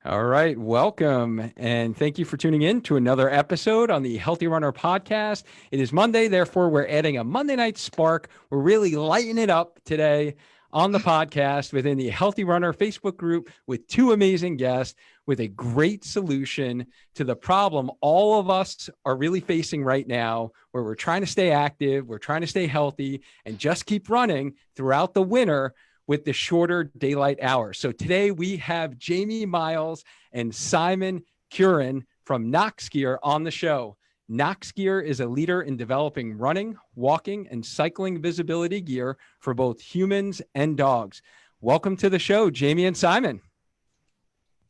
All right, welcome, and thank you for tuning in to another episode on the Healthy Runner podcast. It is Monday, therefore we're adding a Monday night spark. We're really lighting it up today on the podcast within the Healthy Runner Facebook group with two amazing guests with a great solution to the problem all of us are really facing right now, where we're trying to stay active, we're trying to stay healthy, and just keep running throughout the winter with the shorter daylight hours. So today we have Jamie Miles and Simon Curran from Noxgear on the show. Noxgear is a leader in developing running, walking, and cycling visibility gear for both humans and dogs. Welcome to the show, Jamie and Simon.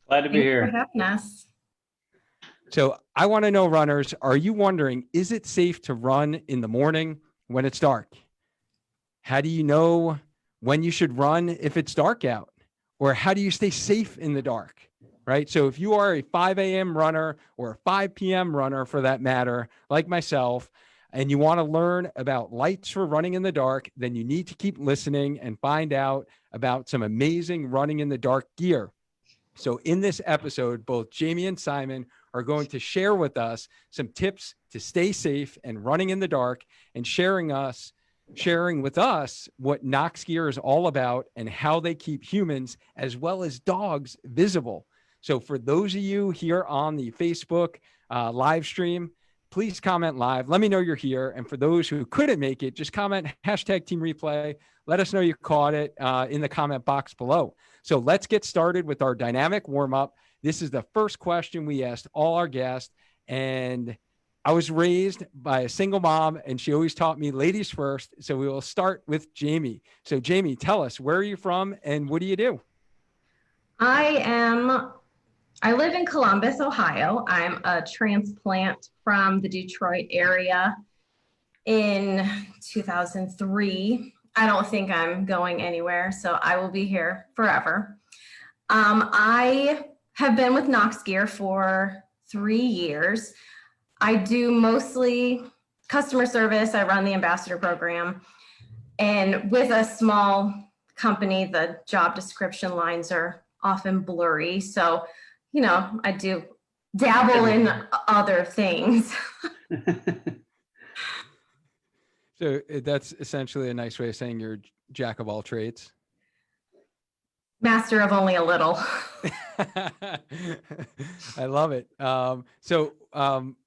Glad to be here. Thanks for having us. So I want to know, runners, are you wondering, is it safe to run in the morning when it's dark? How do you know when you should run if it's dark out? Or how do you stay safe in the dark, right? So if you are a 5 a.m. runner or a 5 p.m. runner for that matter, like myself, and you want to learn about lights for running in the dark, then you need to keep listening and find out about some amazing running in the dark gear. So in this episode, both Jamie and Simon are going to share with us some tips to stay safe and running in the dark, and sharing with us what Noxgear is all about and how they keep humans as well as dogs visible. So for those of you here on the Facebook live stream, please comment live. Let me know you're here. And for those who couldn't make it, just comment #team replay. Let us know you caught it in the comment box below. So let's get started with our dynamic warm up. This is the first question we asked all our guests, and I was raised by a single mom, and she always taught me ladies first. So we will start with Jamie. So Jamie, tell us, where are you from and what do you do? I live in Columbus, Ohio. I'm a transplant from the Detroit area in 2003. I don't think I'm going anywhere, so I will be here forever. I have been with Noxgear for 3 years. I do mostly customer service. I run the ambassador program. And with a small company, the job description lines are often blurry. So, I do dabble in other things. So that's essentially a nice way of saying you're jack of all trades. Master of only a little. I love it.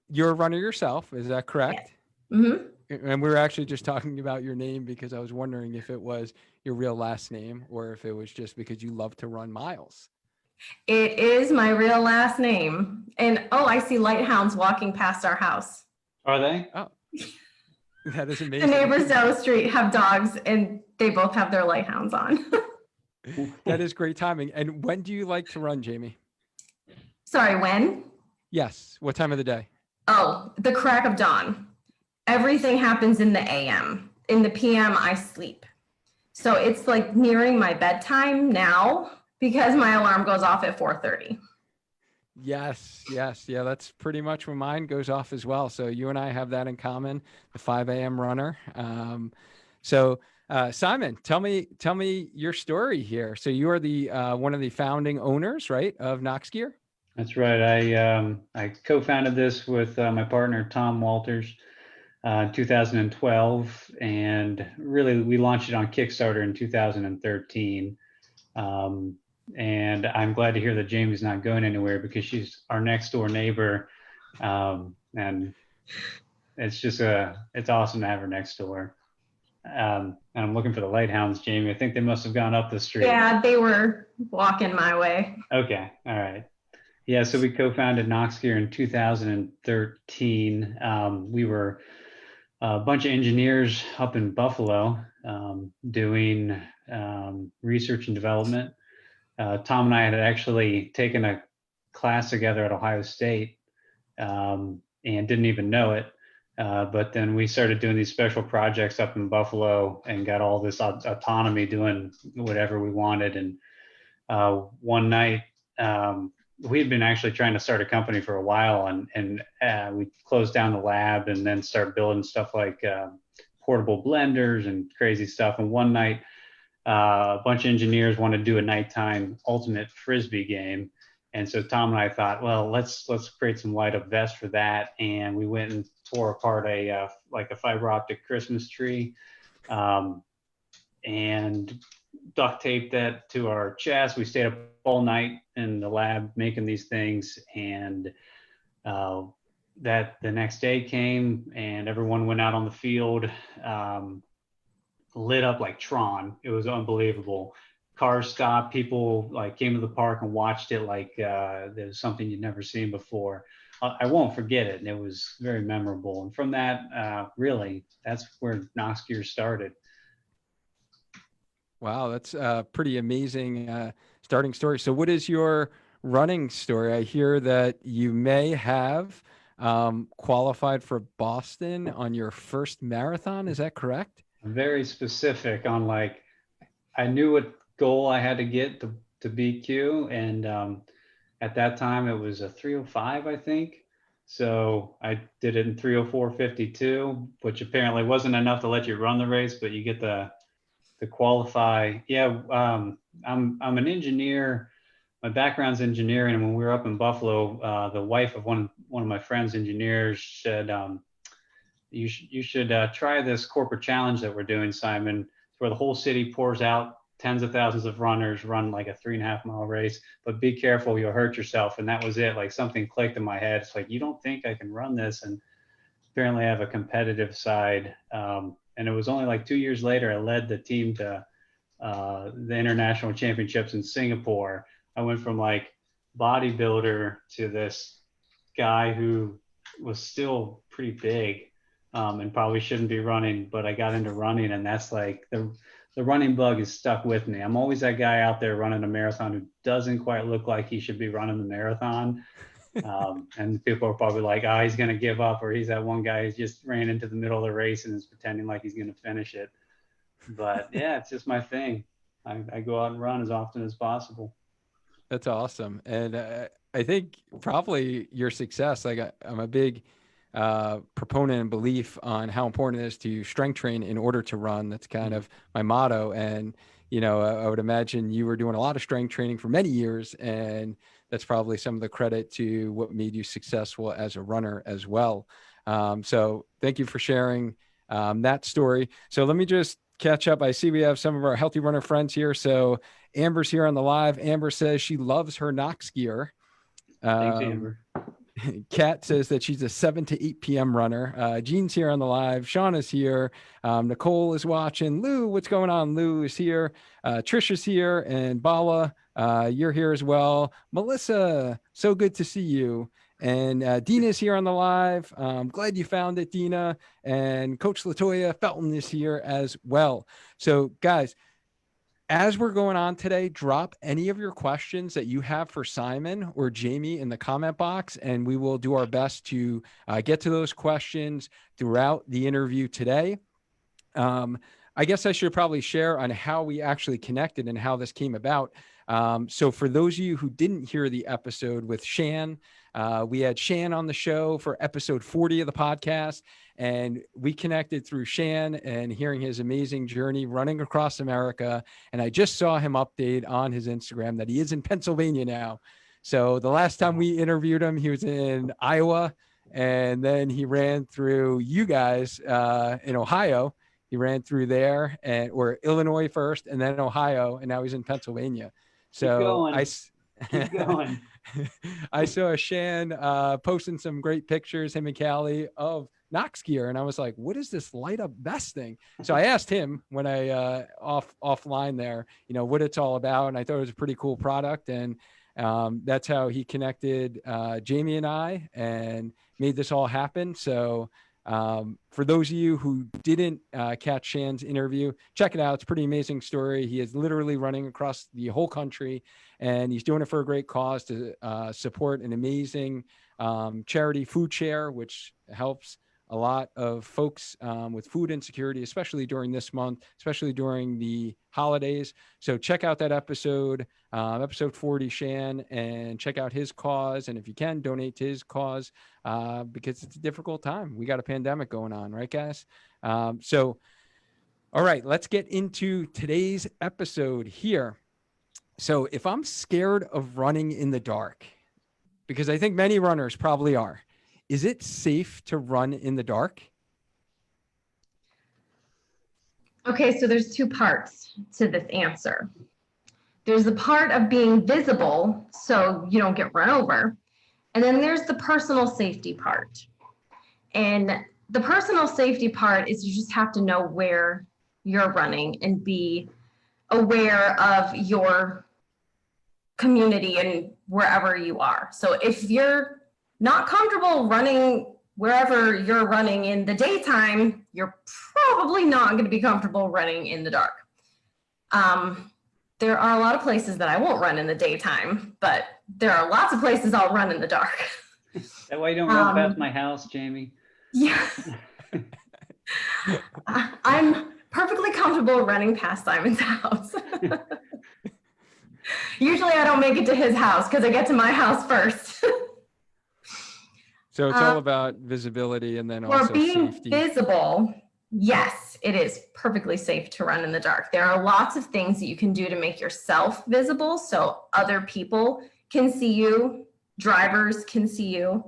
You're a runner yourself, is that correct? Yes. Mm-hmm. And we were actually just talking about your name because I was wondering if it was your real last name or if it was just because you love to run miles. It is my real last name. And I see light hounds walking past our house. Are they? Oh, that is amazing. The neighbors down the street have dogs and they both have their light hounds on. That is great timing. And when do you like to run, Jamie? Sorry, when? Yes. What time of the day? Oh, the crack of dawn. Everything happens in the AM. In the PM, I sleep. So it's like nearing my bedtime now because my alarm goes off at 4:30. Yes. Yeah, that's pretty much when mine goes off as well. So you and I have that in common, the 5 a.m. runner. Simon, tell me your story here. So you are the one of the founding owners, right, of Noxgear? That's right. I co-founded this with my partner, Tom Walters, in 2012. And really, we launched it on Kickstarter in 2013. And I'm glad to hear that Jamie's not going anywhere because she's our next door neighbor. And it's just it's awesome to have her next door. And I'm looking for the Lighthounds, Jamie. I think they must have gone up the street. Yeah, they were walking my way. Okay. All right. Yeah. So we co-founded Noxgear in 2013. We were a bunch of engineers up in Buffalo doing research and development. Tom and I had actually taken a class together at Ohio State and didn't even know it. But then we started doing these special projects up in Buffalo and got all this autonomy doing whatever we wanted. And one night, we had been actually trying to start a company for a while, and we closed down the lab and then started building stuff like portable blenders and crazy stuff. And one night, a bunch of engineers wanted to do a nighttime ultimate Frisbee game. And so Tom and I thought, well, let's create some light up vests for that. And we went and tore apart like a fiber optic Christmas tree, and duct taped that to our chest. We stayed up all night in the lab making these things, and that the next day came and everyone went out on the field, lit up like Tron. It was unbelievable. Cars stopped, people like came to the park and watched it like there was something you'd never seen before. I won't forget it. And it was very memorable. And from that, really, that's where Noxgear started. Wow, that's a pretty amazing starting story. So what is your running story? I hear that you may have qualified for Boston on your first marathon. Is that correct? Very specific on like, I knew what goal I had to get to BQ. And at that time it was a 3:05, I think. So I did it in 3:04:52, which apparently wasn't enough to let you run the race, but you get to qualify. Yeah, I'm an engineer. My background's engineering, and when we were up in Buffalo, the wife of one of my friends' engineers said, "You should try this corporate challenge that we're doing, Simon, where the whole city pours out tens of thousands of runners, run like a 3.5 mile race, but be careful, you'll hurt yourself." And that was it. Like something clicked in my head. It's like, you don't think I can run this? And apparently I have a competitive side. And it was only like 2 years later, I led the team to the international championships in Singapore. I went from like bodybuilder to this guy who was still pretty big, and probably shouldn't be running, but I got into running, and that's like the running bug is stuck with me. I'm always that guy out there running a marathon who doesn't quite look like he should be running the marathon. And people are probably like, oh, he's going to give up, or he's that one guy who just ran into the middle of the race and is pretending like he's going to finish it. But yeah, it's just my thing. I go out and run as often as possible. That's awesome. And I think probably your success, like I'm a big proponent and belief on how important it is to strength train in order to run. That's kind of my motto. And, you know, I would imagine you were doing a lot of strength training for many years, and that's probably some of the credit to what made you successful as a runner as well. So thank you for sharing that story. So let me just catch up. I see we have some of our healthy runner friends here. So Amber's here on the live. Amber says she loves her Noxgear. Thanks, Amber. Kat says that she's a 7 to 8 p.m. runner. Jean's here on the live. Sean is here. Nicole is watching. Lou, what's going on? Lou is here. Trisha's here. And Bala, you're here as well. Melissa, so good to see you. And Dina's here on the live. Glad you found it, Dina. And Coach Latoya Felton is here as well. So guys, as we're going on today, drop any of your questions that you have for Simon or Jamie in the comment box, and we will do our best to get to those questions throughout the interview today. I guess I should probably share on how we actually connected and how this came about. So for those of you who didn't hear the episode with Shan, we had Shan on the show for episode 40 of the podcast, and we connected through Shan and hearing his amazing journey running across America. And I just saw him update on his Instagram that he is in Pennsylvania now. So the last time we interviewed him, he was in Iowa, and then he ran through you guys in Ohio. He ran through there or Illinois first, and then Ohio, and now he's in Pennsylvania. So Keep going. I saw Shan posting some great pictures, him and Callie, of Noxgear, and I was like, what is this light up vest thing? So I asked him when I offline there, you know, what it's all about, and I thought it was a pretty cool product, and that's how he connected Jamie and I and made this all happen. So for those of you who didn't catch Shan's interview, check it out. It's a pretty amazing story. He is literally running across the whole country, and he's doing it for a great cause to support an amazing charity, Food Share, which helps a lot of folks with food insecurity, especially during this month, especially during the holidays. So check out that episode, episode 40, Shan, and check out his cause. And if you can, donate to his cause because it's a difficult time. We got a pandemic going on, right, guys? So, all right, let's get into today's episode here. So if I'm scared of running in the dark, because I think many runners probably are, is it safe to run in the dark? Okay, so there's two parts to this answer. There's the part of being visible so you don't get run over. And then there's the personal safety part. And the personal safety part is you just have to know where you're running and be aware of your community and wherever you are. So if you're not comfortable running wherever you're running in the daytime, you're probably not going to be comfortable running in the dark. There are a lot of places that I won't run in the daytime, but there are lots of places I'll run in the dark. That way you don't run past my house, Jamie. Yeah. I'm perfectly comfortable running past Simon's house. Usually I don't make it to his house because I get to my house first. So it's all about visibility and then For also being safety. visible, yes, it is perfectly safe to run in the dark. There are lots of things that you can do to make yourself visible so other people can see you, drivers can see you.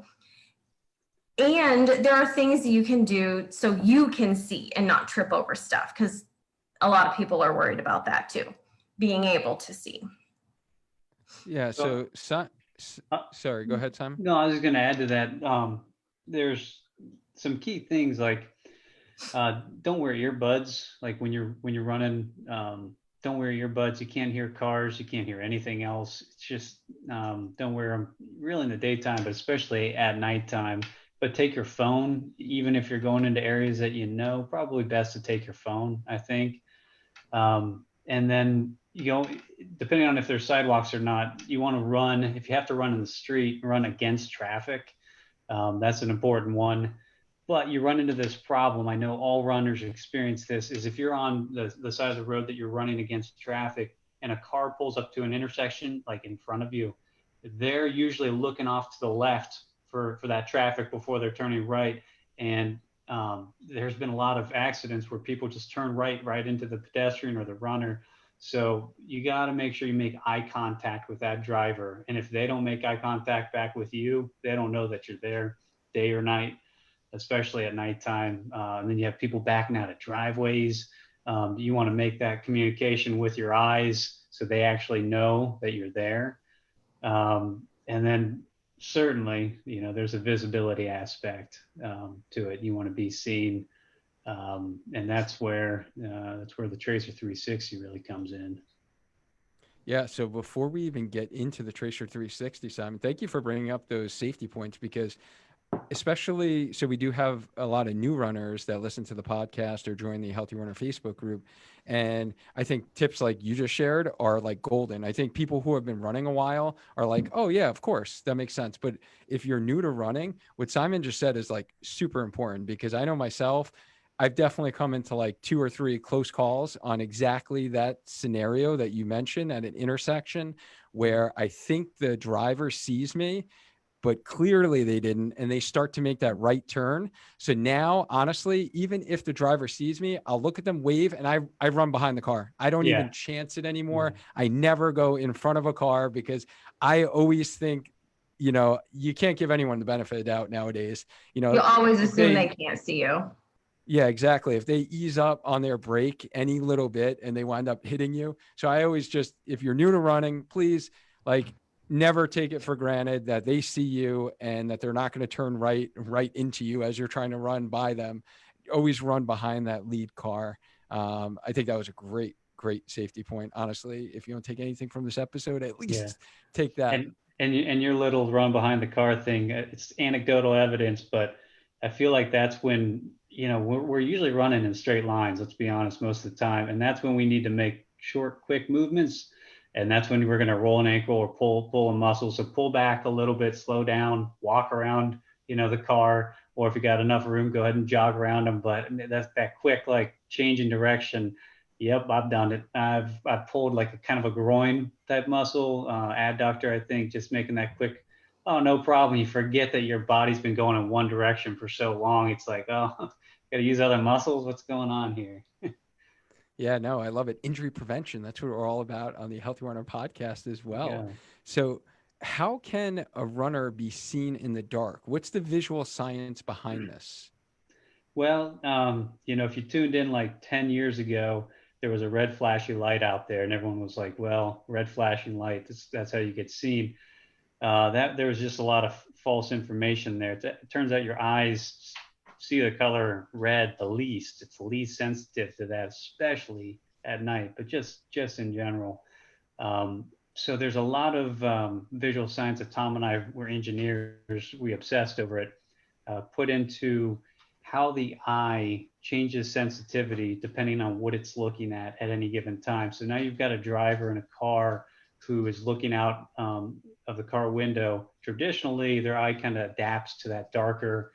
And there are things that you can do so you can see and not trip over stuff, because a lot of people are worried about that too, being able to see. Yeah. So, sorry, go ahead, Simon. No, I was just going to add to that. There's some key things like don't wear earbuds. Like when you're running, don't wear earbuds. You can't hear cars. You can't hear anything else. It's just don't wear them really in the daytime, but especially at nighttime. But take your phone, even if you're going into areas that you know, probably best to take your phone, I think. And then, depending on if there's sidewalks or not, you want to run, if you have to run in the street, run against traffic. That's an important one. But you run into this problem. I know all runners experience this, is if you're on the side of the road that you're running against traffic and a car pulls up to an intersection, like in front of you, they're usually looking off to the left for that traffic before they're turning right. And there's been a lot of accidents where people just turn right into the pedestrian or the runner. So you got to make sure you make eye contact with that driver. And if they don't make eye contact back with you, they don't know that you're there day or night, especially at nighttime. And then you have people backing out of driveways. You want to make that communication with your eyes so they actually know that you're there. And then certainly, there's a visibility aspect to it. You want to be seen. And that's where the Tracer 360 really comes in. Yeah. So before we even get into the Tracer 360, Simon, thank you for bringing up those safety points, because especially, so we do have a lot of new runners that listen to the podcast or join the Healthy Runner Facebook group. And I think tips like you just shared are like golden. I think people who have been running a while are like, oh yeah, of course, that makes sense. But if you're new to running, what Simon just said is like super important, because I know myself, I've definitely come into like 2 or 3 close calls on exactly that scenario that you mentioned at an intersection where I think the driver sees me, but clearly they didn't, and they start to make that right turn. So now, honestly, even if the driver sees me, I'll look at them, wave, and I run behind the car. I don't even chance it anymore. I never go in front of a car, because I always think, you can't give anyone the benefit of the doubt nowadays. You always assume they can't see you. Yeah, exactly. If they ease up on their brake any little bit and they wind up hitting you. So I always just, if you're new to running, please, never take it for granted that they see you and that they're not going to turn right into you as you're trying to run by them. Always run behind that lead car. I think that was a great safety point. Honestly, if you don't take anything from this episode, at least take that. And your little run behind the car thing, it's anecdotal evidence, but I feel like that's when, we're usually running in straight lines, let's be honest, most of the time. And that's when we need to make short, quick movements. And that's when we're going to roll an ankle or pull a muscle. So pull back a little bit, slow down, walk around, the car, or if you got enough room, go ahead and jog around them. But that's that quick, change in direction. Yep, I've done it. I've pulled like a kind of a groin type muscle, adductor, I think, just making that quick. Oh, no problem. You forget that your body's been going in one direction for so long. It's like, oh, got to use other muscles. What's going on here? Yeah, no, I love it. Injury prevention. That's what we're all about on the Healthy Runner podcast as well. Yeah. So, how can a runner be seen in the dark? What's the visual science behind this? Well, if you tuned in like 10 years ago, there was a red flashy light out there, and everyone was like, well, red flashing light, that's how you get seen. That there was just a lot of false information there. It turns out your eyes see the color red the least. It's the least sensitive to that, especially at night, but just in general. So there's a lot of visual science that Tom and I were engineers. We obsessed over it. Put into how the eye changes sensitivity depending on what it's looking at any given time. So now you've got a driver in a car who is looking out of the car window. Traditionally, their eye kind of adapts to that darker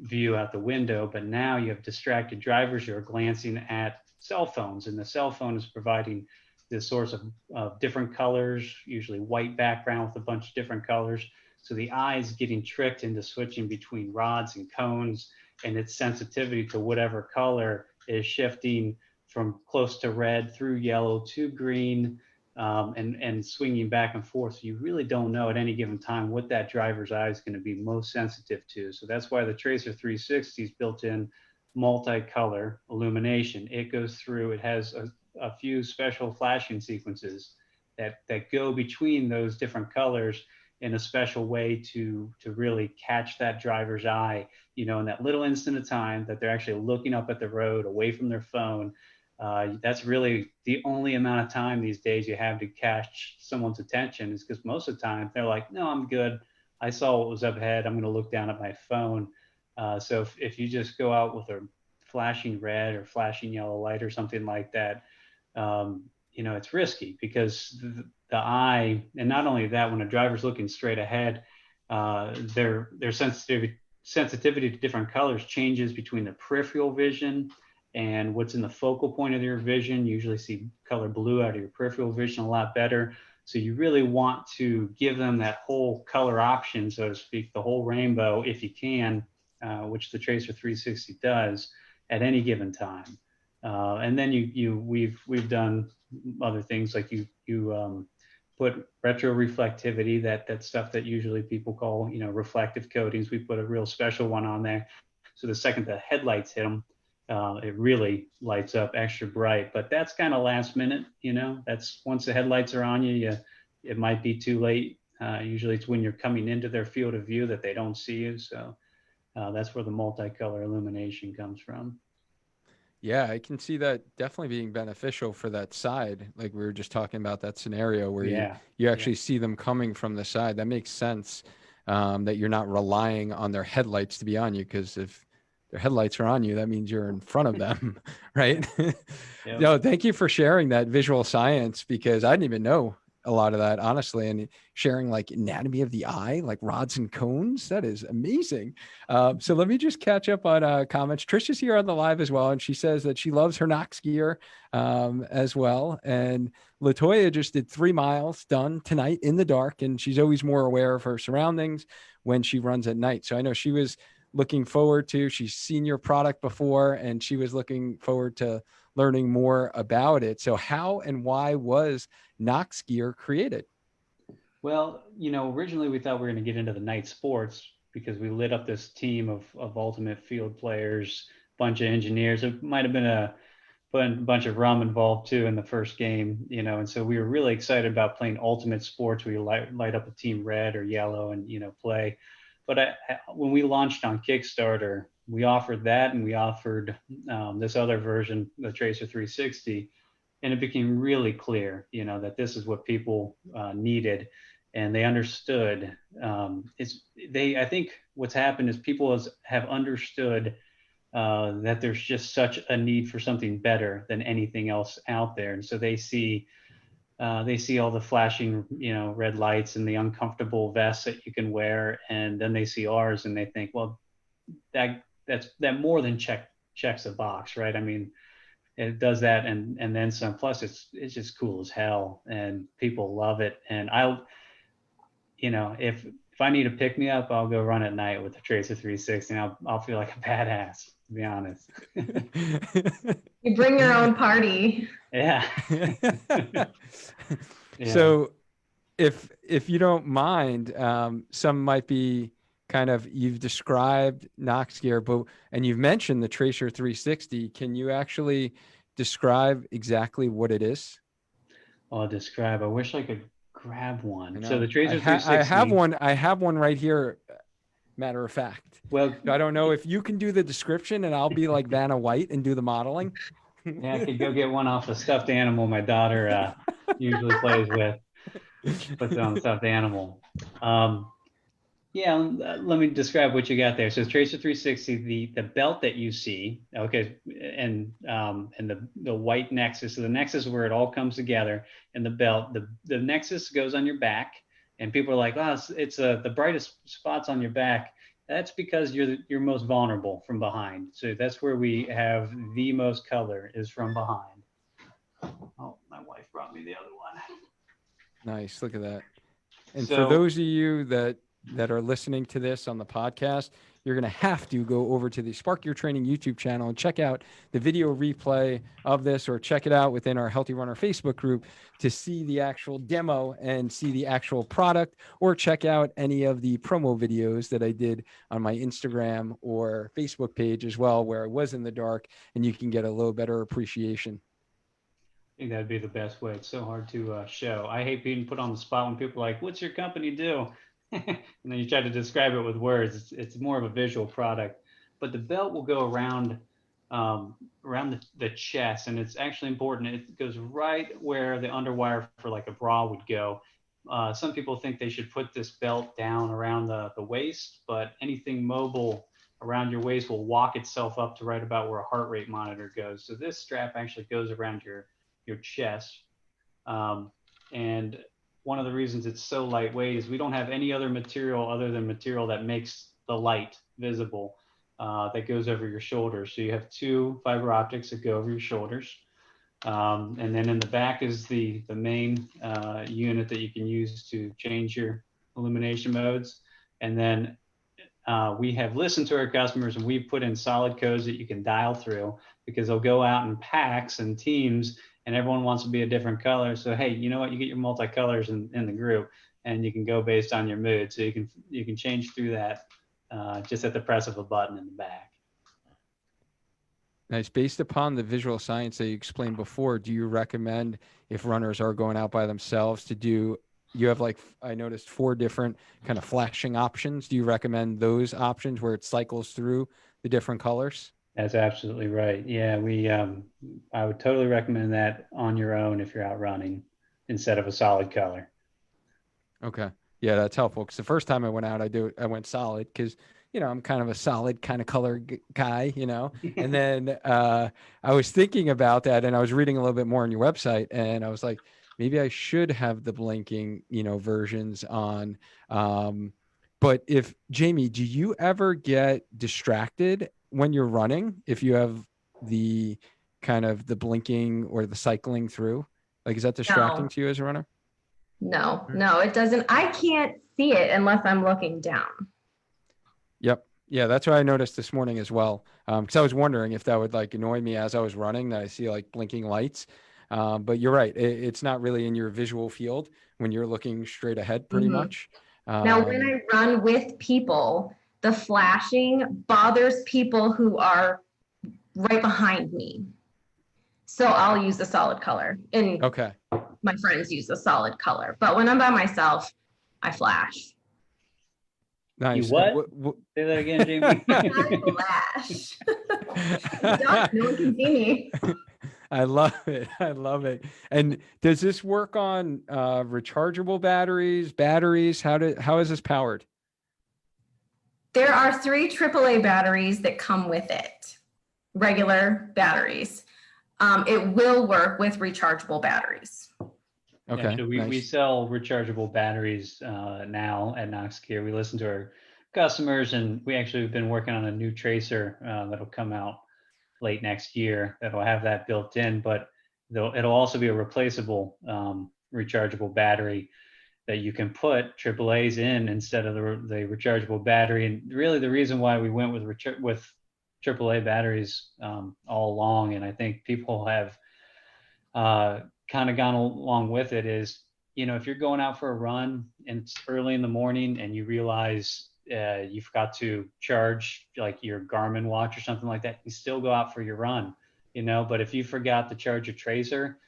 view out the window, but now you have distracted drivers who are glancing at cell phones, and the cell phone is providing this source of different colors, usually white background with a bunch of different colors. So the eye is getting tricked into switching between rods and cones, and its sensitivity to whatever color is shifting from close to red through yellow to green, and swinging back and forth. So you really don't know at any given time what that driver's eye is going to be most sensitive to. So that's why the Tracer 360's built in multicolor illumination. It goes through, it has a few special flashing sequences that go between those different colors in a special way to really catch that driver's eye, in that little instant of time that they're actually looking up at the road away from their phone. That's really the only amount of time these days you have to catch someone's attention, is because most of the time they're like, no, I'm good. I saw what was up ahead. I'm going to look down at my phone. So if you just go out with a flashing red or flashing yellow light or something like that, it's risky, because the eye, and not only that, when a driver's looking straight ahead, their sensitivity to different colors changes between the peripheral vision and what's in the focal point of your vision. You usually see color blue out of your peripheral vision a lot better. So you really want to give them that whole color option, so to speak, the whole rainbow, if you can, which the Tracer 360 does at any given time. And then we've done other things, like you put retro reflectivity, that stuff that usually people call reflective coatings. We put a real special one on there, so the second the headlights hit them, it really lights up extra bright. But that's kind of last minute. That's once the headlights are on you, it might be too late. Usually it's when you're coming into their field of view that they don't see you. So that's where the multicolor illumination comes from. Yeah, I can see that definitely being beneficial for that side. Like we were just talking about that scenario where you Yeah. you actually see them coming from the side. That makes sense, that you're not relying on their headlights to be on you, because if their headlights are on you, that means you're in front of them, right? Yep. No, thank you for sharing that visual science, because I didn't even know a lot of that, honestly, and sharing like anatomy of the eye, like rods and cones. That is amazing. So let me just catch up on comments. Trisha's here on the live as well, and she says that she loves her Noxgear as well. And Latoya just did 3 miles done tonight in the dark, and she's always more aware of her surroundings when she runs at night. So I know she was looking forward to, she's seen your product before, and she was looking forward to learning more about it. So how and why was Noxgear created? Well, originally we thought we were going to get into the night sports, because we lit up this team of ultimate field players, bunch of engineers. It might have been a bunch of rum involved too in the first game, and so we were really excited about playing ultimate sports where you light up a team red or yellow and, play. But when we launched on Kickstarter, we offered that, and we offered this other version, the Tracer 360, and it became really clear, that this is what people needed, and they understood. I think what's happened is people have understood that there's just such a need for something better than anything else out there, and so they see all the flashing, red lights and the uncomfortable vests that you can wear, and then they see ours and they think, well, that more than checks a box, right? I mean, it does that and then some. Plus, it's just cool as hell, and people love it. And if if I need a pick me up, I'll go run at night with the Tracer 360 and I'll feel like a badass, to be honest. You bring your own party. Yeah. Yeah. So if you don't mind, some might be kind of, you've described Noxgear, but, and you've mentioned the Tracer 360. Can you actually describe exactly what it is? I'll describe. I wish I could grab I one. know. So the Tracer I 360. have one. I have one right here. Matter of fact. Well, So I don't know if you can do the description and I'll be like Vanna White and do the modeling. yeah, I could go get one off a stuffed animal my daughter usually plays with. Puts it on the stuffed animal. Yeah, let me describe what you got there. So Tracer 360, the belt that you see, okay, and the white nexus. So the nexus is where it all comes together, and the belt, the nexus goes on your back, and people are like, oh, it's the brightest spots on your back. That's because you're most vulnerable from behind. So that's where we have the most color is from behind. Oh, my wife brought me the other one. Nice. Look at that. And So, for those of you that are listening to this on the podcast, you're going to have to go over to the Spark Your Training YouTube channel and check out the video replay of this, or check it out within our Healthy Runner Facebook group to see the actual demo and see the actual product, or check out any of the promo videos that I did on my Instagram or Facebook page as well, where I was in the dark, and you can get a little better appreciation. I think that'd be the best way. It's so hard to show. I hate being put on the spot when people are like, what's your company do? And then you try to describe it with words. It's more of a visual product. But the belt will go around the chest, and it's actually important. It goes right where the underwire for like a bra would go. Some people think they should put this belt down around the waist, but anything mobile around your waist will walk itself up to right about where a heart rate monitor goes. So this strap actually goes around your chest. And one of the reasons it's so lightweight is we don't have any other material other than material that makes the light visible, that goes over your shoulders. So you have two fiber optics that go over your shoulders. And then in the back is the main unit that you can use to change your illumination modes. And then we have listened to our customers, and we've put in solid codes that you can dial through, because they'll go out in packs and teams, and everyone wants to be a different color. So, hey, you know what? You get your multicolors in the group, and you can go based on your mood. So you can change through that just at the press of a button in the back. Nice. Based upon the visual science that you explained before, do you recommend, if runners are going out by themselves, to do, you have, like, I noticed 4 different kind of flashing options. Do you recommend those options where it cycles through the different colors? That's absolutely right. Yeah, I would totally recommend that on your own if you're out running instead of a solid color. Okay. Yeah, that's helpful, because the first time I went out, I went solid, because, you know, I'm kind of a solid kind of color guy, you know. And then I was thinking about that, and I was reading a little bit more on your website, and I was like, maybe I should have the blinking, you know, versions on. But if, Jamie, do you ever get distracted when you're running if you have the kind of the blinking or the cycling through? Like, is that distracting to you as a runner? No, it doesn't. I can't see it unless I'm looking down. Yep. Yeah, that's what I noticed this morning as well. Because I was wondering if that would like annoy me as I was running, that I see like blinking lights. But you're right. It's not really in your visual field when you're looking straight ahead, pretty much. Now, when I run with people, the flashing bothers people who are right behind me. So I'll use the solid color, and Okay. my friends use the solid color. But when I'm by myself, I flash. You Nice. what? Say that again, Jamie. I flash. No one can see me. I love it. I love it. And does this work on rechargeable batteries? How is this powered? There are 3 AAA batteries that come with it, regular batteries. It will work with rechargeable batteries. Okay. Yeah, so we nice. sell rechargeable batteries now at Noxgear. We listen to our customers, and we actually have been working on a new tracer that'll come out late next year that'll have that built in, but it'll also be a replaceable rechargeable battery. that you can put AAA's in instead of the rechargeable battery. And really the reason why we went with AAA batteries all along, and I think people have kind of gone along with it, is, if you're going out for a run and it's early in the morning and you realize you forgot to charge like your Garmin watch or something like that, you still go out for your run, but if you forgot to charge your tracer,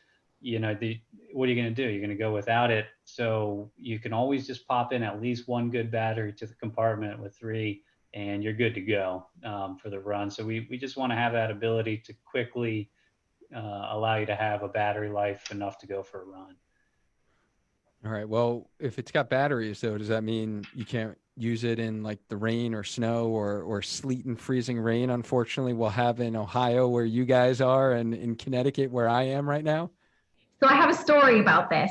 what are you going to do? You're going to go without it. So you can always just pop in at least one good battery to the compartment with 3, and you're good to go for the run. So we just want to have that ability to quickly allow you to have a battery life enough to go for a run. All right. Well, if it's got batteries, though, does that mean you can't use it in like the rain or snow or sleet and freezing rain? Unfortunately, we'll have in Ohio where you guys are and in Connecticut where I am right now. So I have a story about this.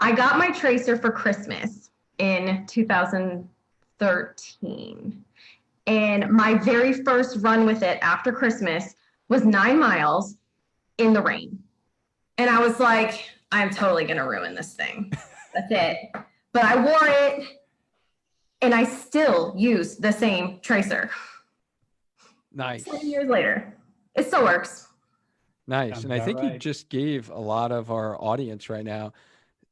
I got my tracer for Christmas in 2013. And my very first run with it after Christmas was 9 miles in the rain. And I was like, I'm totally going to ruin this thing. That's it. But I wore it and I still use the same tracer. Nice. 7 years later, it still works. Nice. And I think you just gave a lot of our audience right now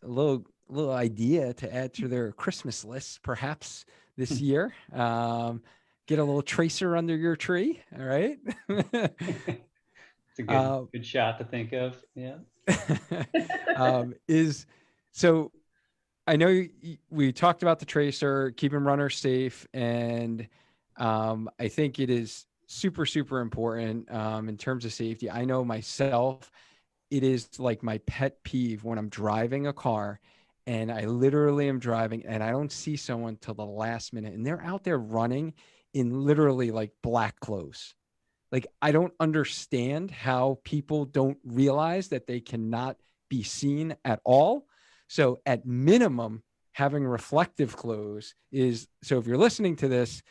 a little idea to add to their Christmas list, perhaps this year. Get a little tracer under your tree. All right. It's a good shot to think of. Yeah. So I know we talked about the tracer, keeping runners safe. And I think it is super, super important in terms of safety. I know myself, it is like my pet peeve when I'm driving a car and I literally am driving and I don't see someone till the last minute and they're out there running in literally like black clothes. Like, I don't understand how people don't realize that they cannot be seen at all. So at minimum, having reflective clothes is, so if you're listening to this,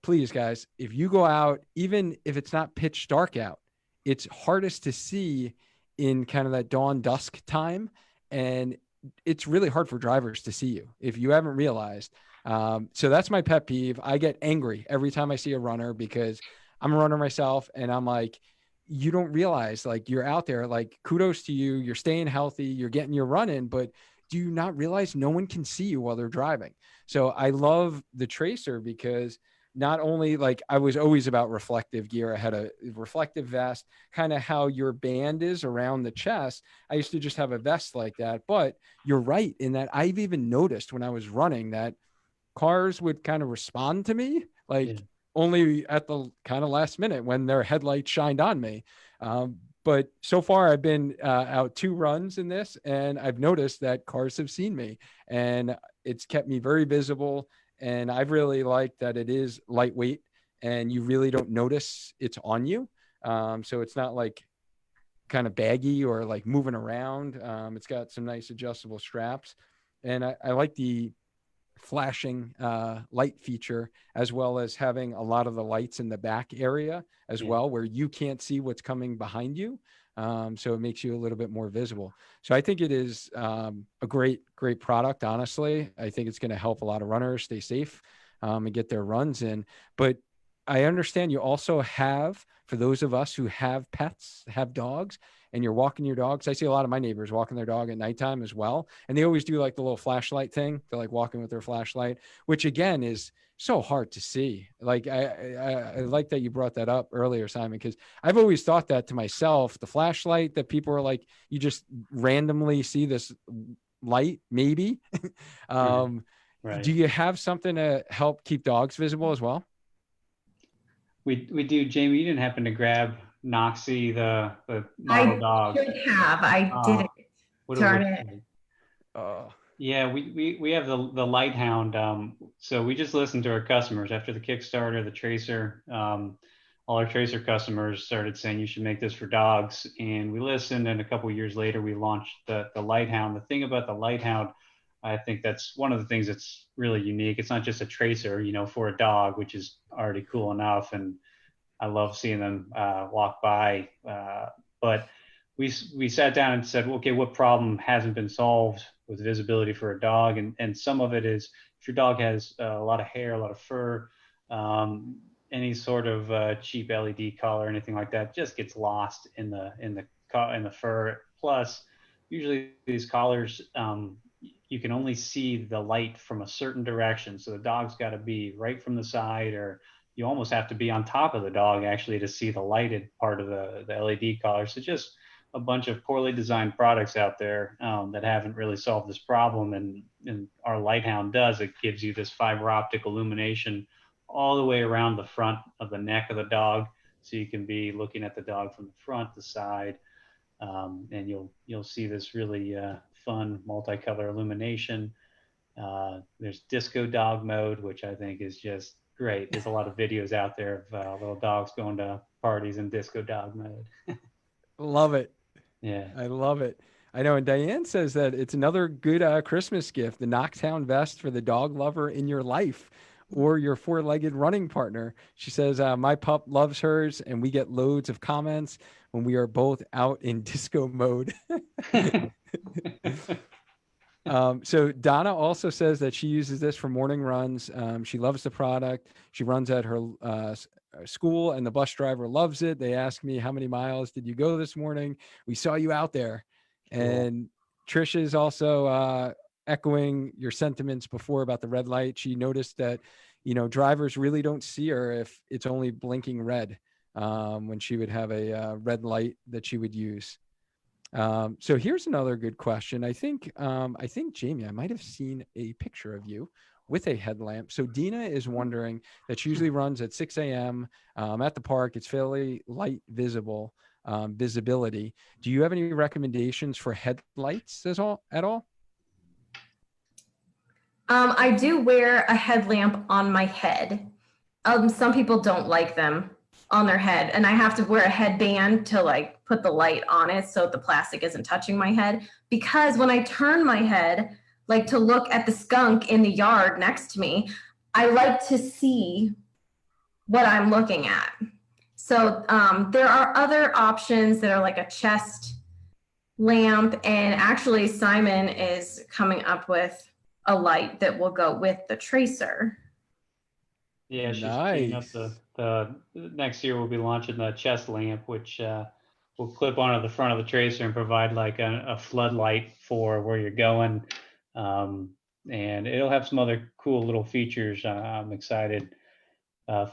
please guys, if you go out, even if it's not pitch dark out, it's hardest to see in kind of that dawn dusk time. And it's really hard for drivers to see you if you haven't realized. So that's my pet peeve. I get angry every time I see a runner because I'm a runner myself. And I'm like, you don't realize like you're out there, like kudos to you. You're staying healthy. You're getting your run in, but do you not realize no one can see you while they're driving? So I love the tracer because not only like I was always about reflective gear. I had a reflective vest, kind of how your band is around the chest. I used to just have a vest like that, but you're right in that I've even noticed when I was running that cars would kind of respond to me like only at the kind of last minute when their headlights shined on me. But so far I've been out 2 runs in this and I've noticed that cars have seen me and it's kept me very visible. And I've really liked that it is lightweight and you really don't notice it's on you. So it's not like kind of baggy or like moving around. It's got some nice adjustable straps. And I like the flashing light feature, as well as having a lot of the lights in the back area as well, where you can't see what's coming behind you. So it makes you a little bit more visible. So I think it is a great product. Honestly, I think it's going to help a lot of runners stay safe and get their runs in. But I understand you also have, for those of us who have pets, have dogs, and you're walking your dogs. I see a lot of my neighbors walking their dog at nighttime as well. And they always do like the little flashlight thing. They're like walking with their flashlight, which again is so hard to see. Like I like that you brought that up earlier, Simon, because I've always thought that to myself, the flashlight that people are like, you just randomly see this light, maybe. Right. Do you have something to help keep dogs visible as well? We do. Jamie, you didn't happen to grab Noxie, the model dog? I should have. I didn't. Darn it. Yeah, we have the Light Hound. So we just listened to our customers after the Kickstarter, the Tracer. All our Tracer customers started saying you should make this for dogs, and we listened. And a couple of years later, we launched the Light Hound. The thing about the Light Hound, I think that's one of the things that's really unique. It's not just a tracer, for a dog, which is already cool enough, and I love seeing them walk by. But we sat down and said, okay, what problem hasn't been solved with visibility for a dog. And some of it is if your dog has a lot of hair, a lot of fur, any sort of cheap LED collar or anything like that just gets lost in the fur. Plus, usually these collars, you can only see the light from a certain direction. So the dog's got to be right from the side, or you almost have to be on top of the dog actually to see the lighted part of the LED collar. So just a bunch of poorly designed products out there that haven't really solved this problem. And our Lighthound does. It gives you this fiber optic illumination all the way around the front of the neck of the dog. So you can be looking at the dog from the front, the side, and you'll see this really fun multicolor illumination. There's disco dog mode, which I think is just great. There's a lot of videos out there of little dogs going to parties in disco dog mode. Love it. Yeah. I love it. I know. And Diane says that it's another good Christmas gift, the Knoxhound vest for the dog lover in your life or your four-legged running partner. She says, my pup loves hers, and we get loads of comments when we are both out in disco mode. So Donna also says that she uses this for morning runs. She loves the product. She runs at her school, and the bus driver loves it. They ask me, how many miles did you go this morning? We saw you out there. Cool. And Trish is also echoing your sentiments before about the red light. She noticed that, drivers really don't see her if it's only blinking red, when she would have a red light that she would use. So here's another good question. I think Jamie, I might have seen a picture of you with a headlamp. So Dina is wondering that she usually runs at 6 a.m. At the park. It's fairly light visibility. Do you have any recommendations for headlights at all? I do wear a headlamp on my head. Some people don't like them on their head, and I have to wear a headband to put the light on it so the plastic isn't touching my head, because when I turn my head to look at the skunk in the yard next to me, I like to see what I'm looking at. So there are other options that are like a chest lamp, and actually Simon is coming up with a light that will go with the tracer. Yeah, she's Nice. cleaning up the next year we'll be launching the chest lamp, which will clip onto the front of the tracer and provide a floodlight for where you're going. And it'll have some other cool little features I'm excited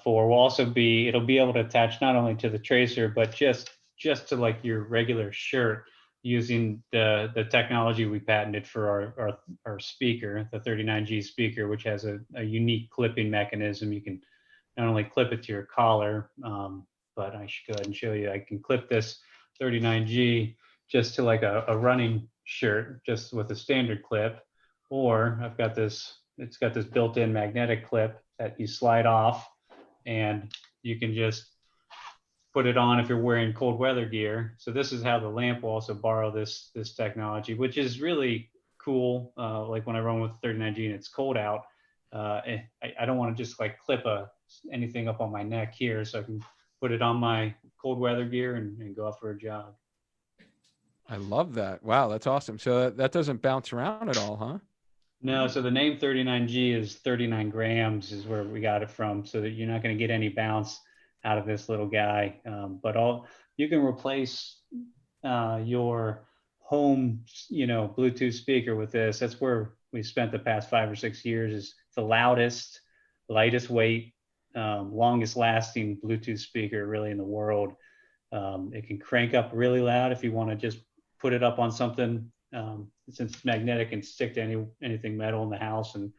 for. It'll be able to attach not only to the tracer, but just to your regular shirt, using the technology we patented for our speaker, the 39G speaker, which has a unique clipping mechanism. You can not only clip it to your collar, but I should go ahead and show you. I can clip this 39G just to a running shirt, just with a standard clip, or it's got this built-in magnetic clip that you slide off, and you can just put it on if you're wearing cold weather gear. So this is how the lamp will also borrow this technology, which is really cool. When I run with 39G and it's cold out, I don't want to just clip anything up on my neck here, so I can put it on my cold weather gear and go out for a jog. I love that. Wow, that's awesome. So that doesn't bounce around at all, huh? No, so the name 39G is 39 grams is where we got it from, so that you're not going to get any bounce out of this little guy. But you can replace your home, Bluetooth speaker with this. That's where we spent the past 5 or 6 years. Is the loudest, lightest weight, longest lasting Bluetooth speaker really in the world. It can crank up really loud if you want to just put it up on something, since it's magnetic, and stick to anything metal in the house and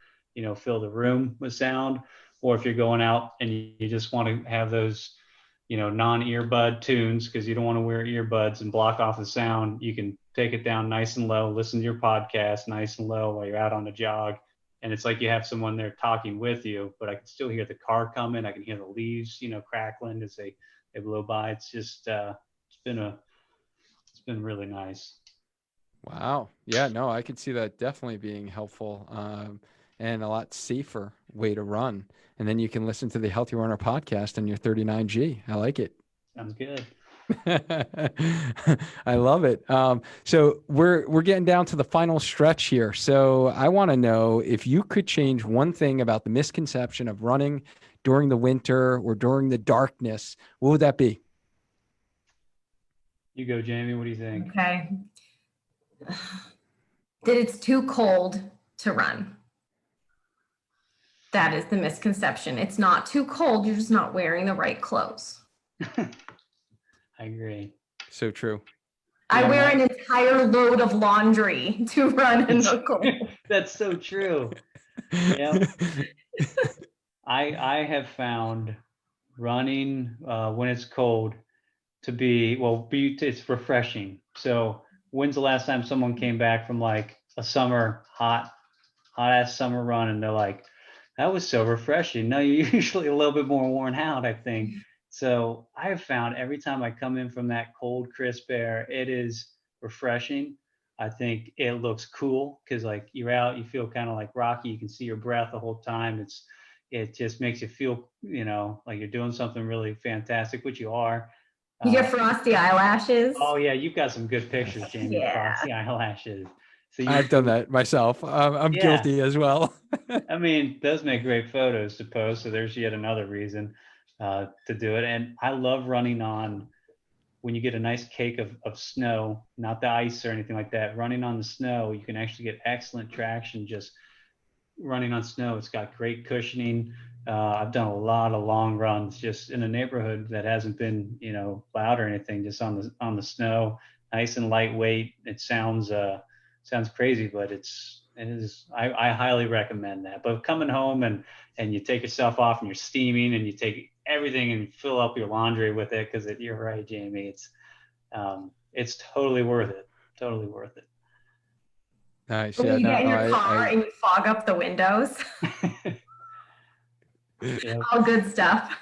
fill the room with sound. Or if you're going out and you just want to have those non-earbud tunes, because you don't want to wear earbuds and block off the sound, you can take it down nice and low, listen to your podcast nice and low while you're out on a jog, and it's like you have someone there talking with you, but I can still hear the car coming. I can hear the leaves crackling as they blow by. It's just it's been really nice. Wow. Yeah, no, I could see that definitely being helpful, and a lot safer way to run. And then you can listen to the Healthy Runner podcast on your 39G. I like it. Sounds good. I love it. So we're getting down to the final stretch here. So I want to know if you could change one thing about the misconception of running during the winter or during the darkness, what would that be? You go, Jamie. What do you think? Okay. That it's too cold to run. That is the misconception. It's not too cold. You're just not wearing the right clothes. I agree. So true. I Yeah, wear my- an entire load of laundry to run in the cold. That's so true. Yeah. I have found running when it's cold to be, it's refreshing. So when's the last time someone came back from like a summer hot ass summer run and they're like, that was so refreshing? No, you're usually a little bit more worn out, I think. So I have found every time I come in from that cold, crisp air, it is refreshing. I think it looks cool because like you're out, you feel kind of like Rocky. You can see your breath the whole time. It just makes you feel, like you're doing something really fantastic, which you are. You get frosty eyelashes. Oh yeah, you've got some good pictures, Jamie. Yeah. Frosty eyelashes. So I've done that myself. I'm Yeah. guilty as well. I mean, those make great photos to post. So there's yet another reason to do it. And I love running on when you get a nice cake of snow, not the ice or anything like that. Running on the snow, you can actually get excellent traction just running on snow. It's got great cushioning. I've done a lot of long runs just in a neighborhood that hasn't been, plowed or anything, just on the snow, nice and lightweight. It sounds crazy, but it is. I highly recommend that. But coming home and you take yourself off and you're steaming and you take everything and fill up your laundry with it because you're right, Jamie. It's totally worth it. Totally worth it. Nice. When Yeah, you no, get in your car and you fog up the windows. Yeah. All good stuff.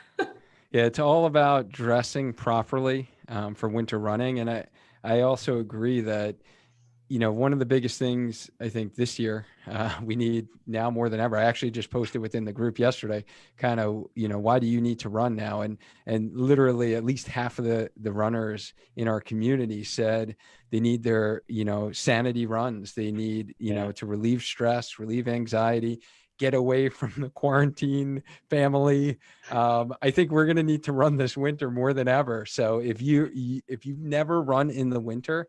Yeah, it's all about dressing properly for winter running. And I also agree that, one of the biggest things I think this year we need now more than ever. I actually just posted within the group yesterday, kind of, why do you need to run now? And literally at least half of the runners in our community said they need their, sanity runs. They need, to relieve stress, relieve anxiety, get away from the quarantine family. I think we're going to need to run this winter more than ever. So if you've never run in the winter,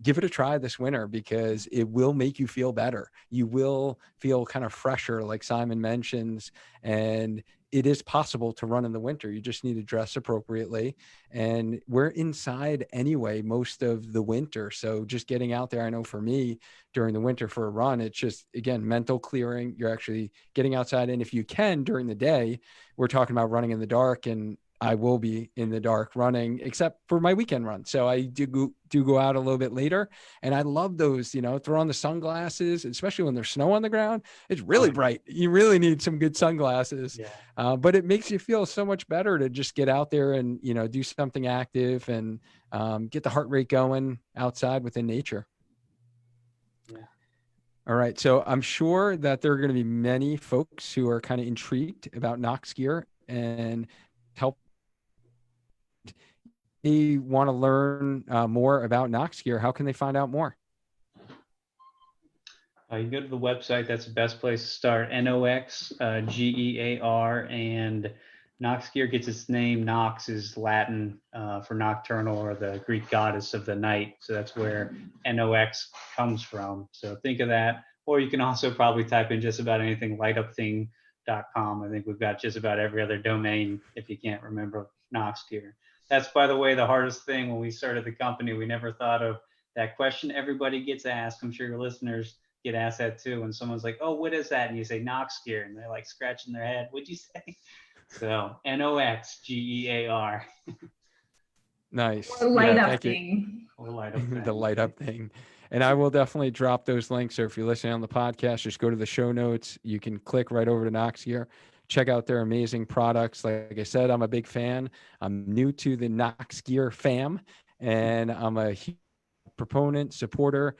give it a try this winter because it will make you feel better. You will feel kind of fresher, like Simon mentions, and it is possible to run in the winter. You just need to dress appropriately. And we're inside anyway, most of the winter. So just getting out there, I know for me during the winter for a run, it's just, again, mental clearing. You're actually getting outside. And if you can during the day, we're talking about running in the dark, and I will be in the dark running, except for my weekend run. So I do go out a little bit later, and I love those, throw on the sunglasses, especially when there's snow on the ground. It's really bright. You really need some good sunglasses, but it makes you feel so much better to just get out there and, do something active and get the heart rate going outside within nature. Yeah. All right. So I'm sure that there are going to be many folks who are kind of intrigued about Noxgear and help. They want to learn more about Noxgear. How can they find out more? You can go to the website. That's the best place to start. Noxgear, and Noxgear gets its name. Nox is Latin for nocturnal, or the Greek goddess of the night. So that's where Nox comes from. So think of that. Or you can also probably type in just about anything, lightupthing.com. I think we've got just about every other domain if you can't remember Noxgear. That's, by the way, the hardest thing when we started the company. We never thought of that question everybody gets asked. I'm sure your listeners get asked that too. When someone's like, oh, what is that? And you say Noxgear, and they're like scratching their head. What'd you say? So Noxgear. Nice. Or light up thing. Or light up thing. The light up thing. And I will definitely drop those links. So if you're listening on the podcast, just go to the show notes. You can click right over to Noxgear. Check out their amazing products. Like I said, I'm a big fan. I'm new to the Noxgear fam, and I'm a huge proponent, supporter.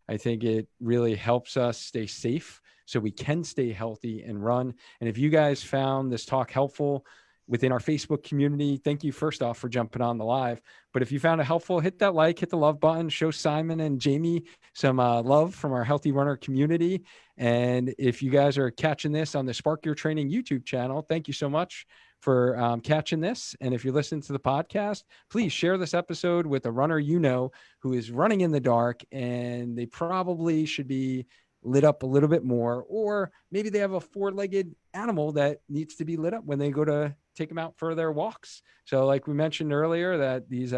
I think it really helps us stay safe so we can stay healthy and run. And if you guys found this talk helpful, within our Facebook community. Thank you first off for jumping on the live. But if you found it helpful, hit that like, hit the love button, show Simon and Jamie some love from our Healthy Runner community. And if you guys are catching this on the Spark Your Training YouTube channel, thank you so much for catching this. And if you're listening to the podcast, please share this episode with a runner you know who is running in the dark, and they probably should be lit up a little bit more, or maybe they have a four-legged animal that needs to be lit up when they go to take them out for their walks. So like we mentioned earlier, that these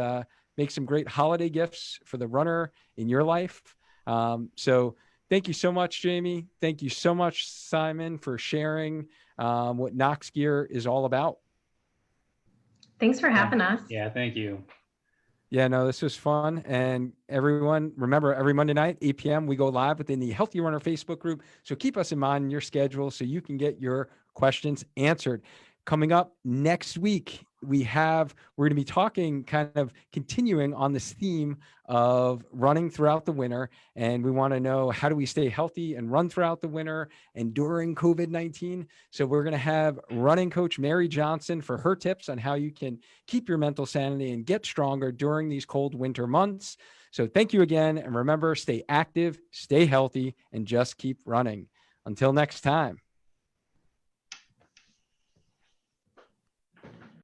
make some great holiday gifts for the runner in your life. So thank you so much, Jamie. Thank you so much, Simon, for sharing what Noxgear is all about. Thanks for having us. Yeah, thank you. Yeah, no, this was fun. And everyone, remember, every Monday night, 8 p.m., we go live within the Healthy Runner Facebook group. So keep us in mind in your schedule so you can get your questions answered. Coming up next week, we're going to be talking, kind of continuing on this theme of running throughout the winter. And we want to know, how do we stay healthy and run throughout the winter and during COVID-19? So we're going to have running coach Mary Johnson for her tips on how you can keep your mental sanity and get stronger during these cold winter months. So thank you again. And remember, stay active, stay healthy, and just keep running. Until next time.